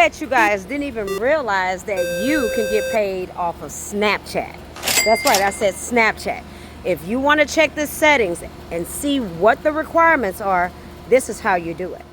bet you guys didn't even realize that you can get paid off of Snapchat. That's right, I said Snapchat. If you want to check the settings and see what the requirements are, this is how you do it.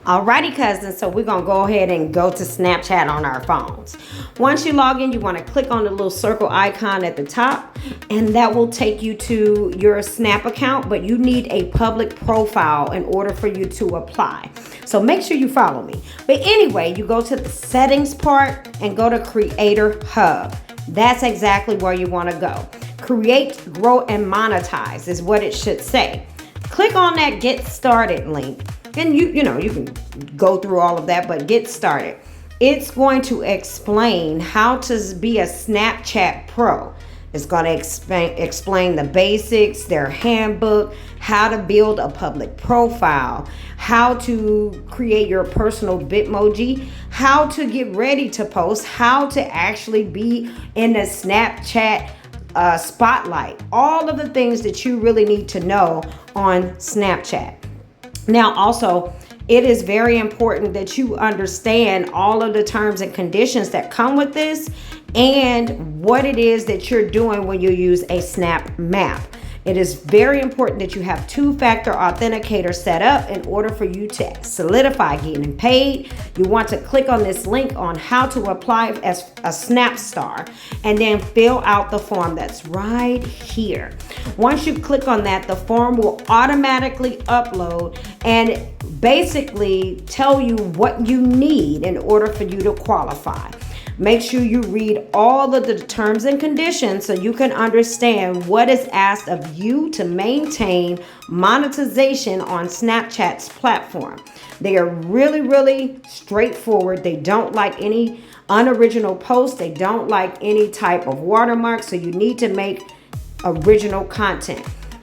Alrighty, cousins, so we're going to go ahead and go to Snapchat on our phones. Once you log in, you want to click on the little circle icon at the top, and that will take you to your Snap account, but you need a public profile in order for you to apply. So make sure you follow me. But anyway, you go to the settings part and go to Creator Hub. That's exactly where you want to go. Create, grow, and monetize is what it should say. Click on that Get Started link. And you know, you can go through all of that, but get started. It's going to explain how to be a Snapchat pro. It's going to explain the basics, their handbook, how to build a public profile, how to create your personal Bitmoji, how to get ready to post, how to actually be in the Snapchat spotlight. All of the things that you really need to know on Snapchat. Now, also, it is very important that you understand all of the terms and conditions that come with this and what it is that you're doing when you use a Snap Map. It is very important that you have two-factor authenticator set up in order for you to solidify getting paid. You want to click on this link on how to apply as a Snap Star and then fill out the form that's right here. Once you click on that, the form will automatically upload and basically tell you what you need in order for you to qualify. Make sure you read all of the terms and conditions so you can understand what is asked of you to maintain monetization on Snapchat's platform. They are really, really straightforward. They don't like any unoriginal posts. They don't like any type of watermark. So you need to make original content.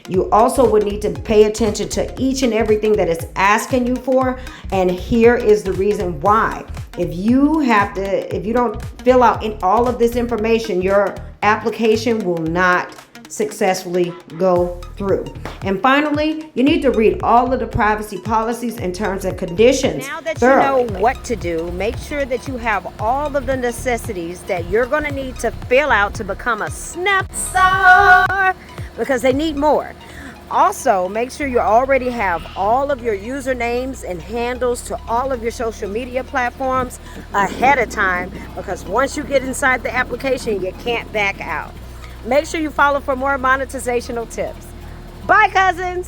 You also would need to pay attention to each and everything that it's asking you for. And here is the reason why. If you don't fill out all of this information, your application will not successfully go through. And finally, you need to read all of the privacy policies and terms and conditions. Now that thoroughly. You know what to do, make sure that you have all of the necessities that you're going to need to fill out to become a Snap Star, because they need more. Also, make sure you already have all of your usernames and handles to all of your social media platforms ahead of time, because once you get inside the application, you can't back out. Make sure you follow for more monetizational tips. Bye, cousins.